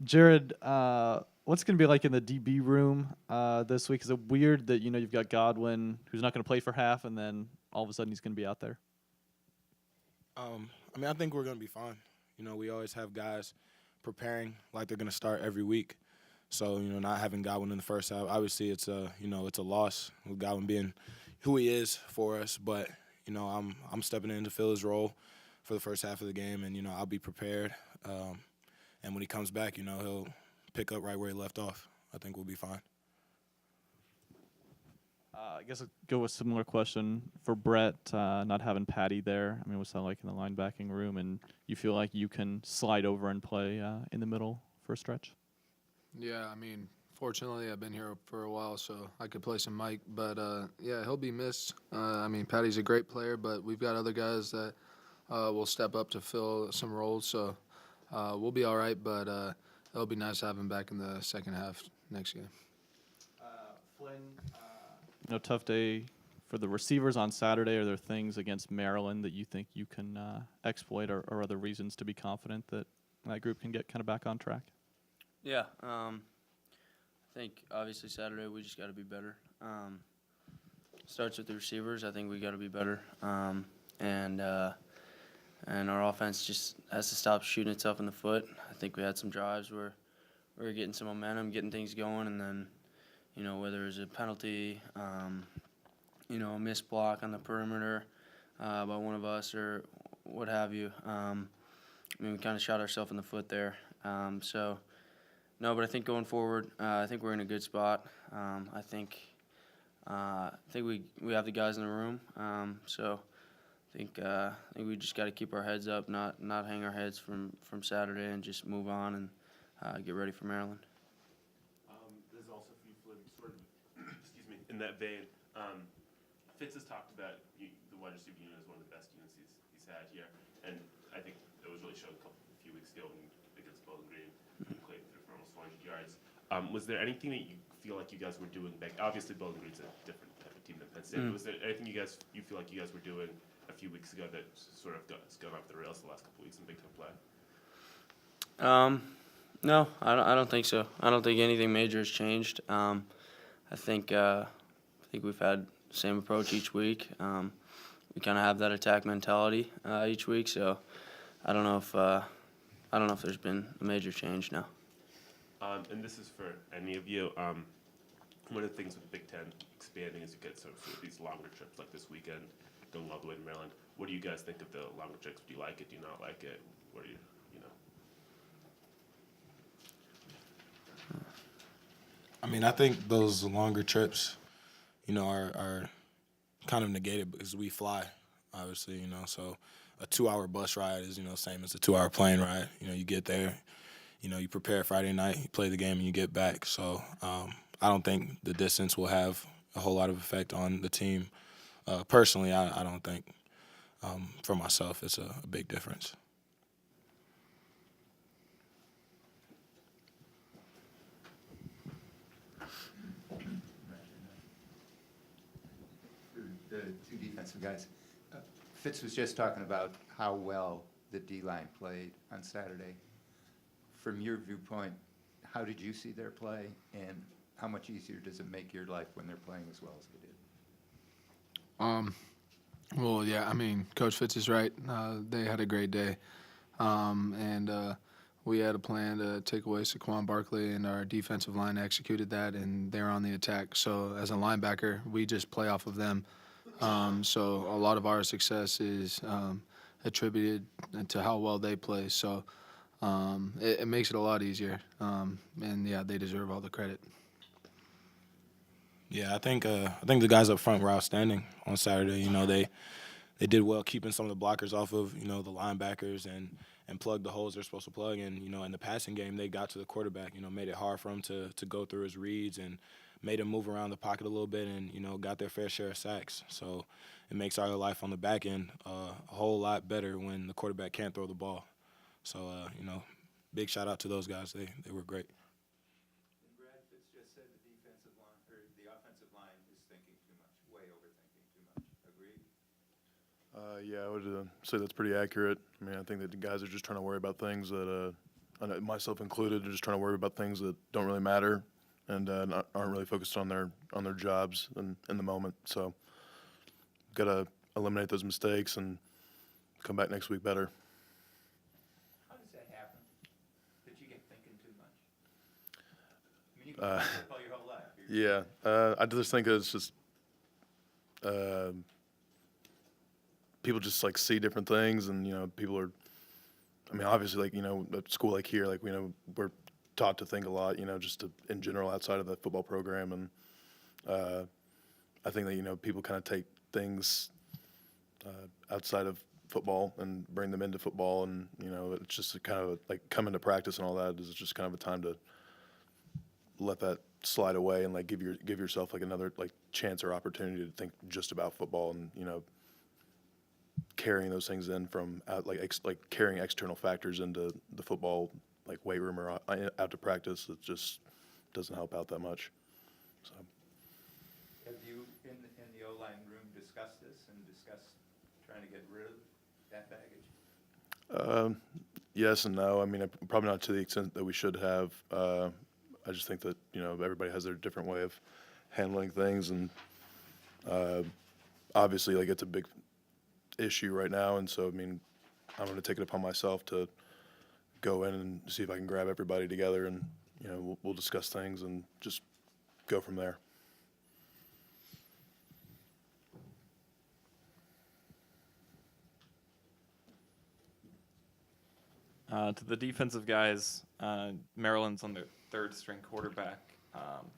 Jared, what's going to be like in the DB room this week? Is it weird that you've got Godwin, who's not going to play for half, and then all of a sudden he's going to be out there? I think we're going to be fine. We always have guys preparing like they're going to start every week. So, not having Godwin in the first half, obviously it's a loss with Godwin being who he is for us. But, I'm stepping in to fill his role for the first half of the game, and, I'll be prepared. And when he comes back, he'll pick up right where he left off. I think we'll be fine. I guess I'll go with a similar question for Brett, not having Patty there. What's that like in the linebacking room? And you feel like you can slide over and play in the middle for a stretch? Yeah, fortunately I've been here for a while, so I could play some Mike. But, yeah, he'll be missed. Patty's a great player, but we've got other guys that will step up to fill some roles. So we'll be all right, but it'll be nice to have him back in the second half next game. Flynn, tough day for the receivers on Saturday. Are there things against Maryland that you think you can exploit or other reasons to be confident that that group can get kind of back on track? Yeah, I think obviously Saturday we just got to be better. Starts with the receivers. I think we got to be better, and our offense just has to stop shooting itself in the foot. I think we had some drives where we were getting some momentum, getting things going, and then whether it's a penalty, a missed block on the perimeter by one of us or what have you. We kind of shot ourselves in the foot there. No, but I think going forward, I think we're in a good spot. I think we have the guys in the room. I think we just got to keep our heads up, not hang our heads from Saturday, and just move on and get ready for Maryland. This is also for you, Flynn, sort of, excuse me, in that vein. Fitz has talked about the wide receiver unit as one of the best units he's had here, and I think it was really shown a few weeks ago against Bowling Green, played for almost 400 yards. Was there anything that you feel like you guys were doing back? Obviously, Bowling Green's a different type of team than Penn State. Was there anything you feel like you guys were doing a few weeks ago that sort of has gone off the rails the last couple weeks in Big Ten play? No, I don't think so. I don't think anything major has changed. I think we've had the same approach each week. We kind of have that attack mentality each week. So I don't know if there's been a major change now. And this is for any of you. One of the things with the Big Ten expanding is you get sort of these longer trips like this weekend, going all the way to Maryland. What do you guys think of the longer trips? Do you like it? Do you not like it? What do you? I think those longer trips, are kind of negated because we fly, obviously, So a 2-hour bus ride is, same as a 2-hour plane ride. You get there, you prepare Friday night, you play the game, and you get back. So I don't think the distance will have a whole lot of effect on the team. Personally, I don't think. For myself, it's a big difference. The two defensive guys. Fitz was just talking about how well the D-line played on Saturday. From your viewpoint, how did you see their play, and how much easier does it make your life when they're playing as well as they did? Well, yeah, Coach Fitz is right. They had a great day. And we had a plan to take away Saquon Barkley, and our defensive line executed that, and they're on the attack. So as a linebacker, we just play off of them. So a lot of our success is attributed to how well they play. So it makes it a lot easier. And, yeah, they deserve all the credit. Yeah, I think the guys up front were outstanding on Saturday. They did well keeping some of the blockers off of, the linebackers and plugged the holes they're supposed to plug. And, in the passing game, they got to the quarterback, made it hard for him to go through his reads and made him move around the pocket a little bit and, got their fair share of sacks. So it makes our life on the back end a whole lot better when the quarterback can't throw the ball. So, big shout out to those guys. They were great. Brad Fitz just said the defensive line or the offensive line is thinking too much, way overthinking too much. Agreed? Yeah, I would say that's pretty accurate. I think that the guys are just trying to worry about things that I know myself included, are just trying to worry about things that don't really matter and aren't really focused on their jobs and in the moment. So, got to eliminate those mistakes and come back next week better. How does that happen, that you get thinking too much? I mean, you can play football your whole life. Yeah, I just think it's just people just like see different things, and people are. I mean, obviously, like at school like here, like we're taught to think a lot, just in general outside of the football program, and I think that people kind of take things outside of football and bring them into football, and it's just kind of like coming to practice and all that is just kind of a time to let that slide away and like give yourself like another like chance or opportunity to think just about football, and carrying those things in from out, like carrying external factors into the football like weight room or out to practice. It just doesn't help out that much. So Have you, in the O-line room, discussed this and discussed trying to get rid of that baggage? yes and no. I mean, probably not to the extent that we should have. I just think that everybody has their different way of handling things, and obviously, like it's a big issue right now, and so I mean, I'm going to take it upon myself to go in and see if I can grab everybody together, and we'll discuss things and just go from there. To the defensive guys, Maryland's on their third string quarterback,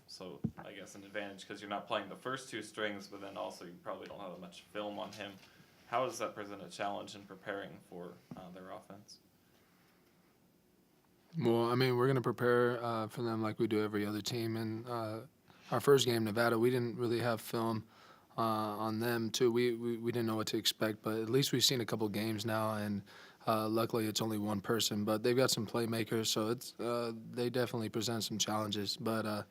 so I guess an advantage because you're not playing the first two strings, but then also you probably don't have much film on him. How does that present a challenge in preparing for their offense? Well, I mean, we're going to prepare for them like we do every other team. And our first game, Nevada, we didn't really have film on them, too. We didn't know what to expect, but at least we've seen a couple games now, and luckily it's only one person. But they've got some playmakers, so it's they definitely present some challenges. But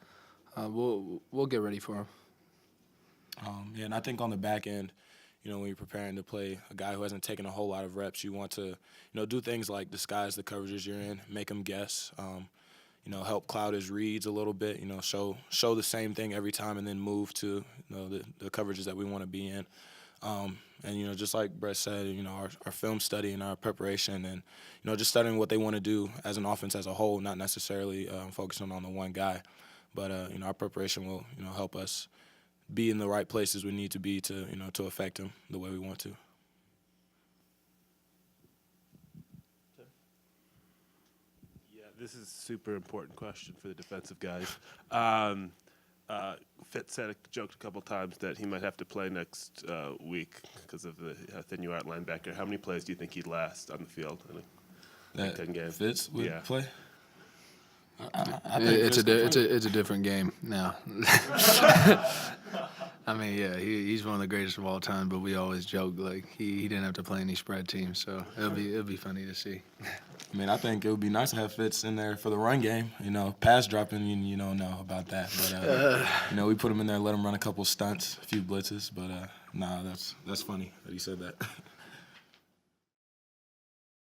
we'll get ready for them. Yeah, and I think on the back end, when you're preparing to play a guy who hasn't taken a whole lot of reps, you want to, do things like disguise the coverages you're in, make him guess, help cloud his reads a little bit, show the same thing every time and then move to, the coverages that we want to be in. And, just like Brett said, our film study and our preparation and, just studying what they want to do as an offense as a whole, not necessarily focusing on the one guy. But, our preparation will, help us be in the right places we need to be to, to affect him the way we want to. Yeah, this is a super important question for the defensive guys. Fitz said joked a couple times that he might have to play next week because of how thin you are at linebacker. How many plays do you think he'd last on the field in a Big Ten game? Fitz would play? It's a different game now. I mean, yeah, he's one of the greatest of all time. But we always joke like he didn't have to play any spread teams, so it'll be funny to see. I mean, I think it would be nice to have Fitz in there for the run game. Pass dropping, you don't know about that. But we put him in there, let him run a couple stunts, a few blitzes. But that's funny that he said that.